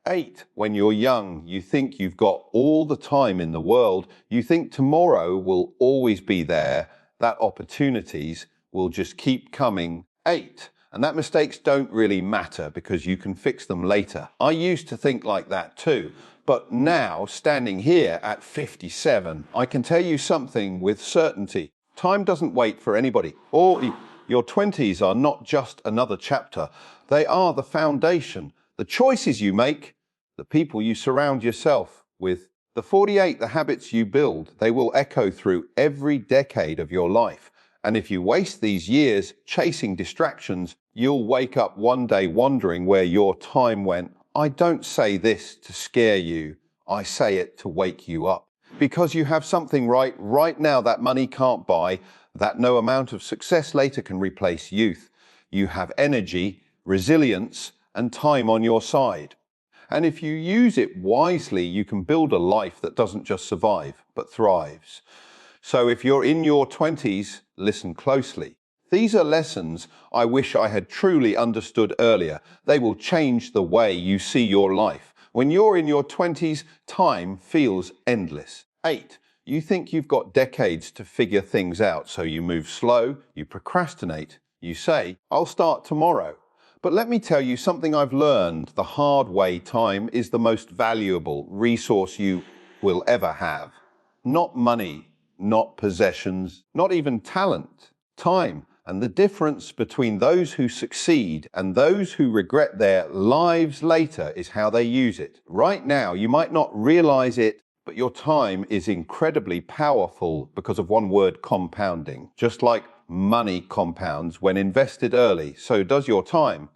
8. When you're young, you think you've got all the time in the world. You think tomorrow will always be there, that opportunities will just keep coming. 8. And that mistakes don't really matter because you can fix them later. I used to think like that too. But now, standing here at 57, I can tell you something with certainty. Time doesn't wait for anybody. Your 20s are not just another chapter. They are the foundation. The choices you make, the people you surround yourself with, the 48, the habits you build, they will echo through every decade of your life. And if you waste these years chasing distractions, you'll wake up one day wondering where your time went. I don't say this to scare you. I say it to wake you up. Because you have something right now that money can't buy, that no amount of success later can replace youth. You have energy, resilience, and time on your side. And if you use it wisely, you can build a life that doesn't just survive, but thrives. So if you're in your 20s, listen closely. These are lessons I wish I had truly understood earlier. They will change the way you see your life. When you're in your 20s, time feels endless. 8. You think you've got decades to figure things out, so you move slow, you procrastinate, you say, I'll start tomorrow. But let me tell you something I've learned the hard way. Time is the most valuable resource you will ever have. Not money, not possessions, not even talent. Time. And the difference between those who succeed and those who regret their lives later is how they use it. Right now, you might not realize it, but your time is incredibly powerful because of one word: compounding. Just like money compounds when invested early, so does your time.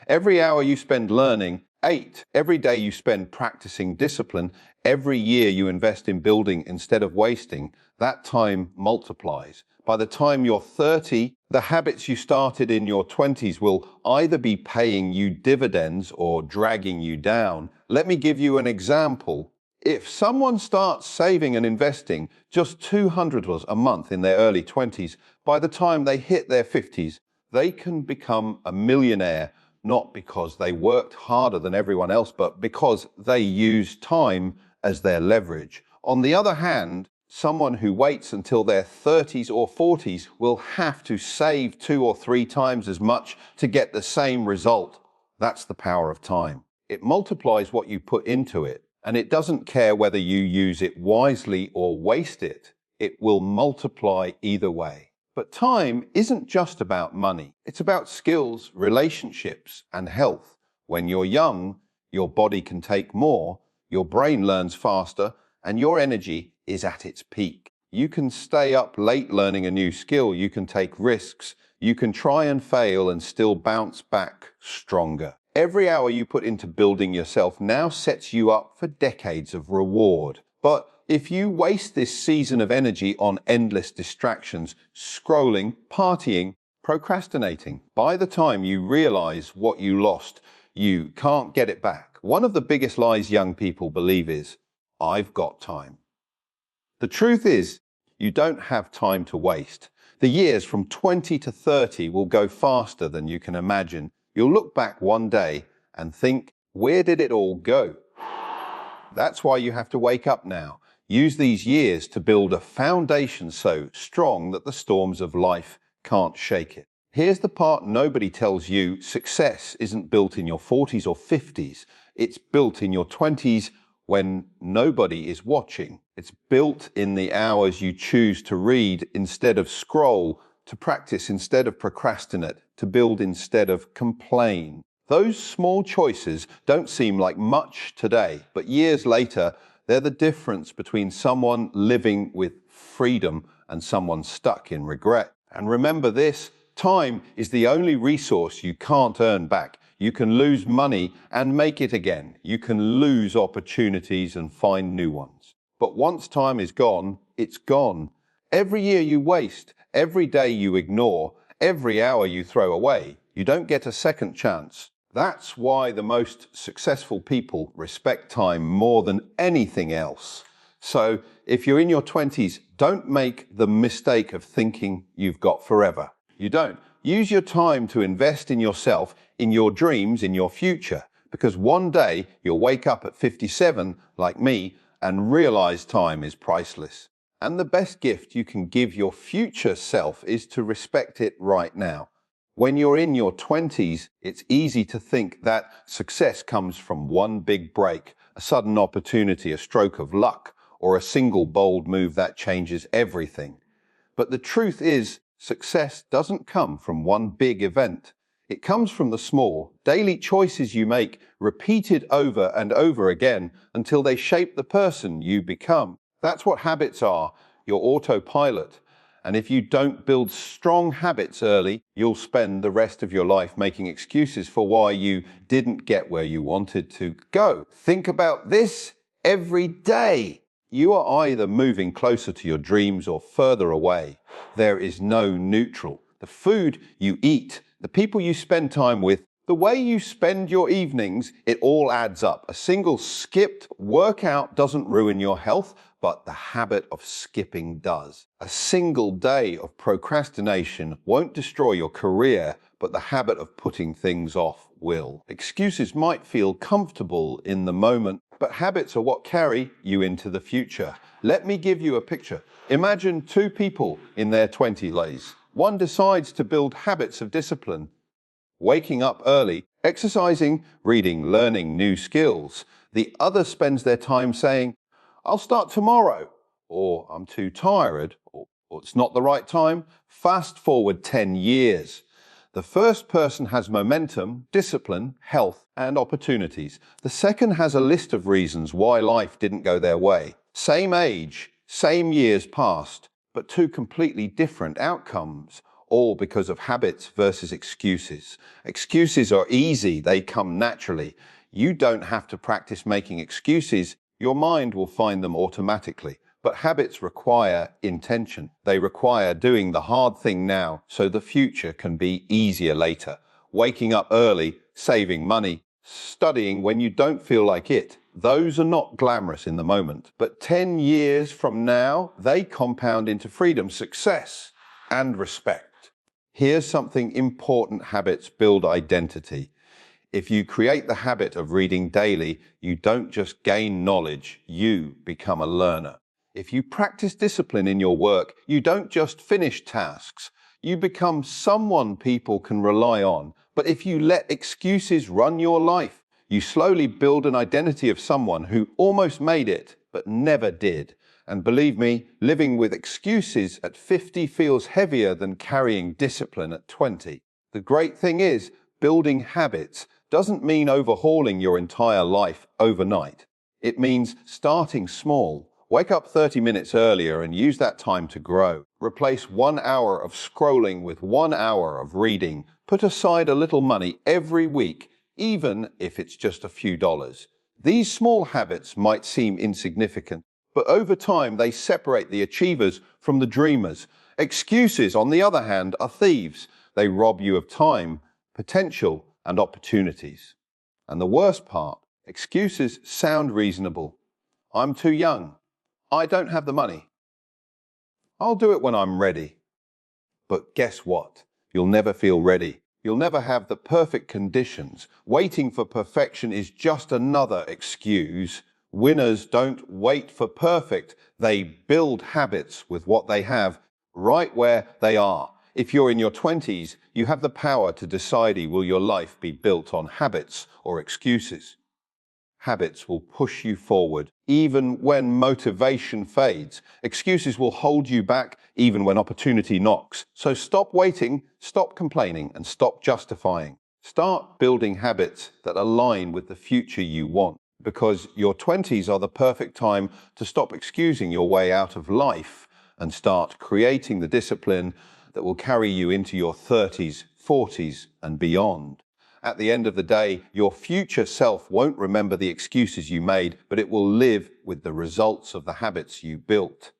Every hour you spend learning, 8. Every day you spend practicing discipline, every year you invest in building instead of wasting, that time multiplies. By the time you're 30, the habits you started in your 20s will either be paying you dividends or dragging you down. Let me give you an example. If someone starts saving and investing just $200 a month in their early 20s, by the time they hit their 50s, they can become a millionaire, not because they worked harder than everyone else, but because they used time as their leverage. On the other hand, someone who waits until their 30s or 40s will have to save 2 or 3 times as much to get the same result. That's the power of time. It multiplies what you put into it, and it doesn't care whether you use it wisely or waste it. It will multiply either way. But time isn't just about money. It's about skills, relationships, and health. When you're young, your body can take more, your brain learns faster, and your energy is at its peak. You can stay up late learning a new skill, you can take risks, you can try and fail and still bounce back stronger. Every hour you put into building yourself now sets you up for decades of reward. But if you waste this season of energy on endless distractions, scrolling, partying, procrastinating, by the time you realize what you lost, you can't get it back. One of the biggest lies young people believe is, I've got time. The truth is, you don't have time to waste. The years from 20 to 30 will go faster than you can imagine. You'll look back one day and think, where did it all go? That's why you have to wake up now. Use these years to build a foundation so strong that the storms of life can't shake it. Here's the part nobody tells you: success isn't built in your 40s or 50s. It's built in your 20s when nobody is watching. It's built in the hours you choose to read instead of scroll, to practice instead of procrastinate, to build instead of complain. Those small choices don't seem like much today, but years later, they're the difference between someone living with freedom and someone stuck in regret. And remember this: time is the only resource you can't earn back. You can lose money and make it again. You can lose opportunities and find new ones. But once time is gone, it's gone. Every year you waste, every day you ignore, every hour you throw away, you don't get a second chance. That's why the most successful people respect time more than anything else. So if you're in your 20s, don't make the mistake of thinking you've got forever. You don't. Use your time to invest in yourself, in your dreams, in your future, because one day you'll wake up at 57, like me, and realize time is priceless. And the best gift you can give your future self is to respect it right now. When you're in your 20s, it's easy to think that success comes from one big break, a sudden opportunity, a stroke of luck, or a single bold move that changes everything. But the truth is, success doesn't come from one big event. It comes from the small, daily choices you make, repeated over and over again until they shape the person you become. That's what habits are, your autopilot. And if you don't build strong habits early, you'll spend the rest of your life making excuses for why you didn't get where you wanted to go. Think about this every day. You are either moving closer to your dreams or further away. There is no neutral. The food you eat, the people you spend time with, the way you spend your evenings, it all adds up. A single skipped workout doesn't ruin your health, but the habit of skipping does. A single day of procrastination won't destroy your career, but the habit of putting things off will. Excuses might feel comfortable in the moment, but habits are what carry you into the future. Let me give you a picture. Imagine two people in their 20s. One decides to build habits of discipline, waking up early, exercising, reading, learning new skills. The other spends their time saying, I'll start tomorrow, or I'm too tired, or it's not the right time. Fast forward 10 years. The first person has momentum, discipline, health, and opportunities. The second has a list of reasons why life didn't go their way. Same age, same years passed, but two completely different outcomes, all because of habits versus excuses. Excuses are easy, they come naturally. You don't have to practice making excuses. Your mind will find them automatically. But habits require intention. They require doing the hard thing now so the future can be easier later. Waking up early, saving money, studying when you don't feel like it. Those are not glamorous in the moment. But 10 years from now, they compound into freedom, success, and respect. Here's something important: habits build identity. If you create the habit of reading daily, you don't just gain knowledge, you become a learner. If you practice discipline in your work, you don't just finish tasks, you become someone people can rely on. But if you let excuses run your life, you slowly build an identity of someone who almost made it, but never did. And believe me, living with excuses at 50 feels heavier than carrying discipline at 20. The great thing is, building habits doesn't mean overhauling your entire life overnight. It means starting small. Wake up 30 minutes earlier and use that time to grow. Replace 1 hour of scrolling with 1 hour of reading. Put aside a little money every week, even if it's just a few dollars. These small habits might seem insignificant, but over time they separate the achievers from the dreamers. Excuses, on the other hand, are thieves. They rob you of time, potential, and opportunities. And the worst part, excuses sound reasonable. I'm too young. I don't have the money. I'll do it when I'm ready. But guess what? You'll never feel ready. You'll never have the perfect conditions. Waiting for perfection is just another excuse. Winners don't wait for perfect. They build habits with what they have right where they are. If you're in your 20s, you have the power to decide will your life be built on habits or excuses. Habits will push you forward even when motivation fades. Excuses will hold you back even when opportunity knocks. So stop waiting, stop complaining, and stop justifying. Start building habits that align with the future you want, because your 20s are the perfect time to stop excusing your way out of life and start creating the discipline that will carry you into your 30s, 40s, and beyond. At the end of the day, your future self won't remember the excuses you made, but it will live with the results of the habits you built.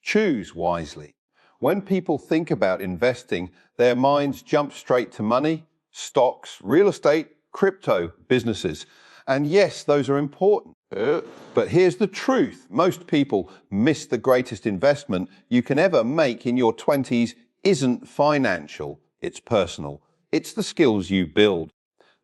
Choose wisely. When people think about investing, their minds jump straight to money, stocks, real estate, crypto, businesses. And yes, those are important. But here's the truth. Most people miss the greatest investment you can ever make in your 20s isn't financial, it's personal. It's the skills you build,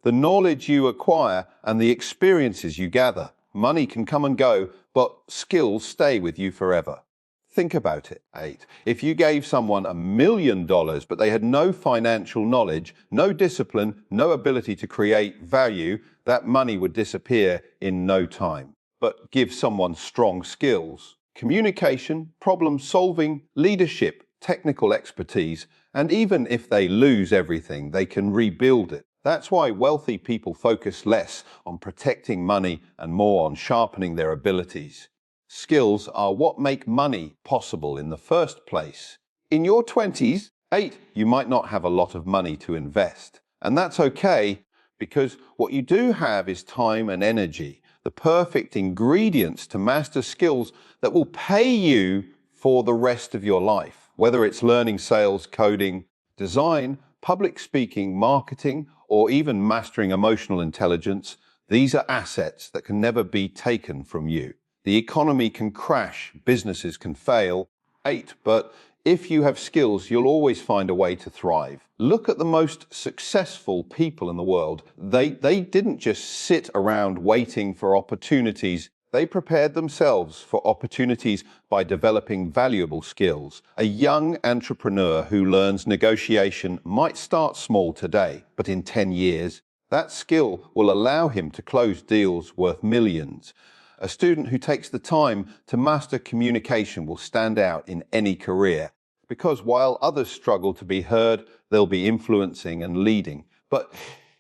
the knowledge you acquire, and the experiences you gather. Money can come and go, but skills stay with you forever. Think about it. 8. If you gave someone $1 million, but they had no financial knowledge, no discipline, no ability to create value, that money would disappear in no time. But give someone strong skills, communication, problem solving, leadership, technical expertise, and even if they lose everything, they can rebuild it. That's why wealthy people focus less on protecting money and more on sharpening their abilities. Skills are what make money possible in the first place. In your 20s, 8, you might not have a lot of money to invest. And that's okay, because what you do have is time and energy, the perfect ingredients to master skills that will pay you for the rest of your life. Whether it's learning sales, coding, design, public speaking, marketing, or even mastering emotional intelligence, these are assets that can never be taken from you. The economy can crash, businesses can fail. 8, but if you have skills, you'll always find a way to thrive. Look at the most successful people in the world. They didn't just sit around waiting for opportunities. They prepared themselves for opportunities by developing valuable skills. A young entrepreneur who learns negotiation might start small today, but in 10 years, that skill will allow him to close deals worth millions. A student who takes the time to master communication will stand out in any career, because while others struggle to be heard, they'll be influencing and leading. But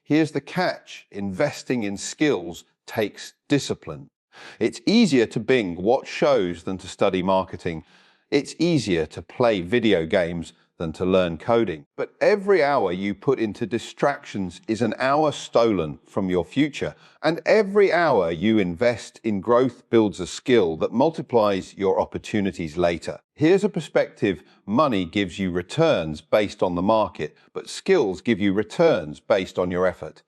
here's the catch: investing in skills takes discipline. It's easier to binge watch shows than to study marketing. It's easier to play video games than to learn coding. But every hour you put into distractions is an hour stolen from your future. And every hour you invest in growth builds a skill that multiplies your opportunities later. Here's a perspective: money gives you returns based on the market, but skills give you returns based on your effort.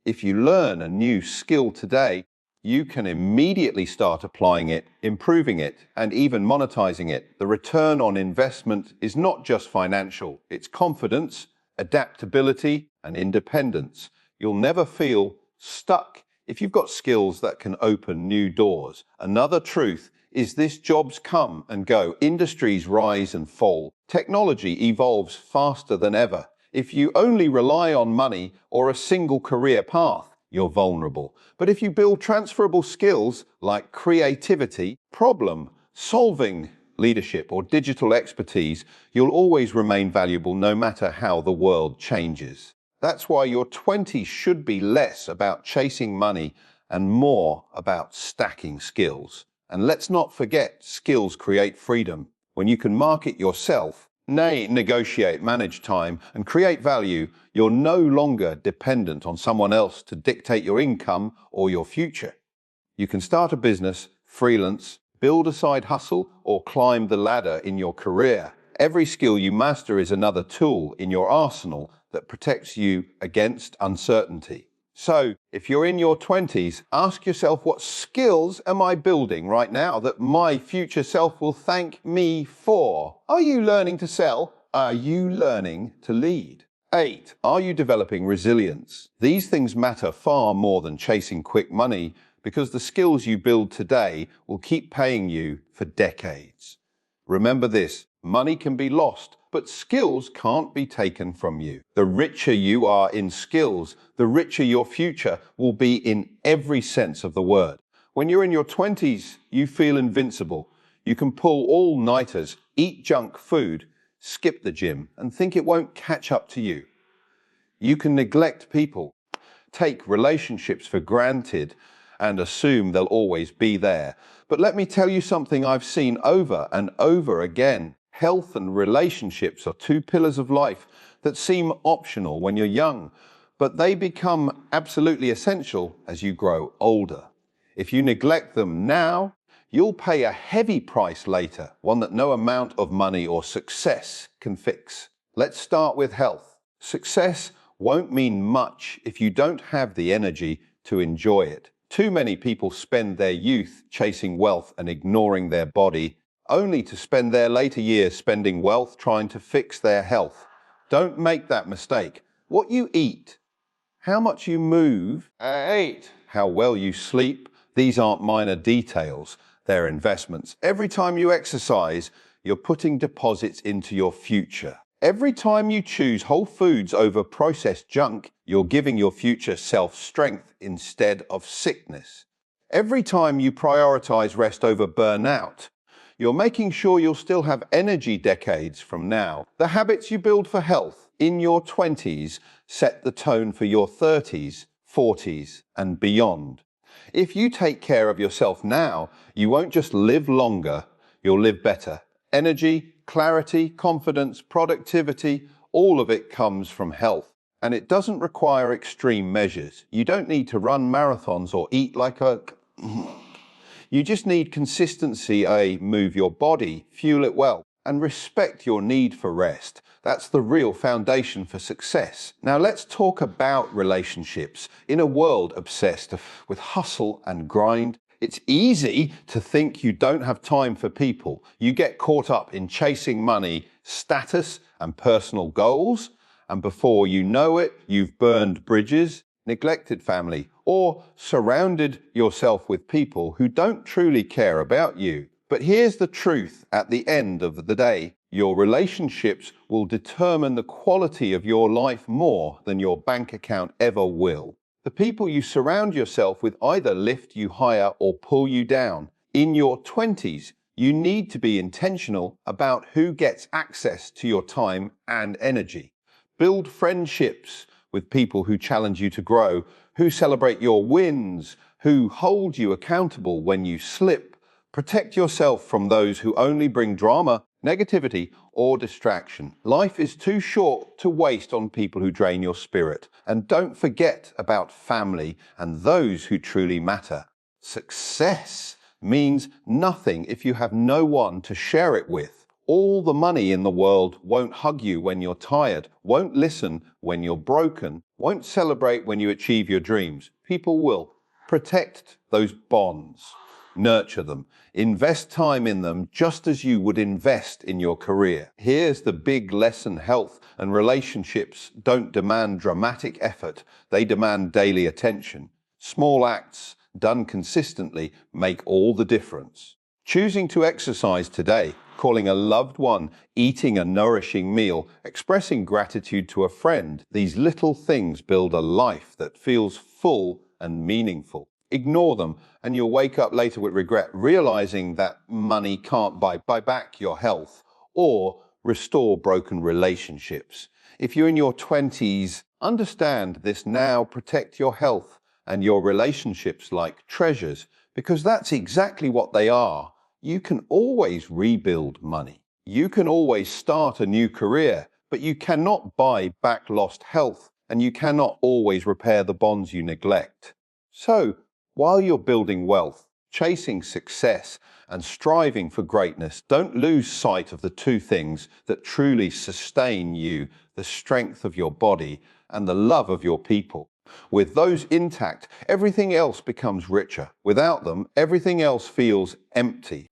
If you learn a new skill today, you can immediately start applying it, improving it, and even monetizing it. The return on investment is not just financial, it's confidence, adaptability, and independence. You'll never feel stuck if you've got skills that can open new doors. Another truth is this: jobs come and go, industries rise and fall, technology evolves faster than ever. If you only rely on money or a single career path, you're vulnerable. But if you build transferable skills like creativity, problem solving, leadership, or digital expertise, you'll always remain valuable no matter how the world changes. That's why your 20s should be less about chasing money and more about stacking skills. And let's not forget, skills create freedom. When you can market yourself, negotiate, manage time, and create value, you're no longer dependent on someone else to dictate your income or your future. You can start a business, freelance, build a side hustle, or climb the ladder in your career. Every skill you master is another tool in your arsenal that protects you against uncertainty. So, if you're in your 20s, ask yourself, what skills am I building right now that my future self will thank me for? Are you learning to sell? Are you learning to lead? 8. Are you developing resilience? These things matter far more than chasing quick money, because the skills you build today will keep paying you for decades. Remember this: money can be lost, but skills can't be taken from you. The richer you are in skills, the richer your future will be in every sense of the word. When you're in your 20s, you feel invincible. You can pull all-nighters, eat junk food, skip the gym, and think it won't catch up to you. You can neglect people, take relationships for granted, and assume they'll always be there. But let me tell you something I've seen over and over again. Health and relationships are two pillars of life that seem optional when you're young, but they become absolutely essential as you grow older. If you neglect them now, you'll pay a heavy price later, one that no amount of money or success can fix. Let's start with health. Success won't mean much if you don't have the energy to enjoy it. Too many people spend their youth chasing wealth and ignoring their body, only to spend their later years spending wealth trying to fix their health. Don't make that mistake. What you eat How much you move. 8. How well you sleep. These aren't minor details, they're investments. Every time you exercise, you're putting deposits into your future. Every time you choose whole foods over processed junk, you're giving your future self strength instead of sickness. Every time you prioritize rest over burnout, you're making sure you'll still have energy decades from now. The habits you build for health in your 20s set the tone for your 30s, 40s, and beyond. If you take care of yourself now, you won't just live longer, you'll live better. Energy, clarity, confidence, productivity, all of it comes from health. And it doesn't require extreme measures. You don't need to run marathons or eat like a... You just need consistency, move your body, fuel it well, and respect your need for rest. That's the real foundation for success. Now let's talk about relationships. In a world obsessed with hustle and grind, it's easy to think you don't have time for people. You get caught up in chasing money, status, and personal goals, and before you know it, you've burned bridges, neglected family, or surrounded yourself with people who don't truly care about you. But here's the truth at the end of the day. Your relationships will determine the quality of your life more than your bank account ever will. The people you surround yourself with either lift you higher or pull you down. In your 20s, you need to be intentional about who gets access to your time and energy. Build friendships with people who challenge you to grow, who celebrate your wins, who hold you accountable when you slip. Protect yourself from those who only bring drama, negativity, or distraction. Life is too short to waste on people who drain your spirit. And don't forget about family and those who truly matter. Success means nothing if you have no one to share it with. All the money in the world won't hug you when you're tired, won't listen when you're broken, won't celebrate when you achieve your dreams. People will. Protect those bonds. Nurture them. Invest time in them just as you would invest in your career. Here's the big lesson: health and relationships don't demand dramatic effort. They demand daily attention. Small acts done consistently make all the difference. Choosing to exercise today, calling a loved one, eating a nourishing meal, expressing gratitude to a friend, these little things build a life that feels full and meaningful. Ignore them and you'll wake up later with regret, realizing that money can't buy back your health or restore broken relationships. If you're in your 20s, understand this now. Protect your health and your relationships like treasures, because that's exactly what they are. You can always rebuild money. You can always start a new career, but you cannot buy back lost health, and you cannot always repair the bonds you neglect. So, while you're building wealth, chasing success, and striving for greatness, don't lose sight of the two things that truly sustain you: the strength of your body and the love of your people. With those intact, everything else becomes richer. Without them, everything else feels empty.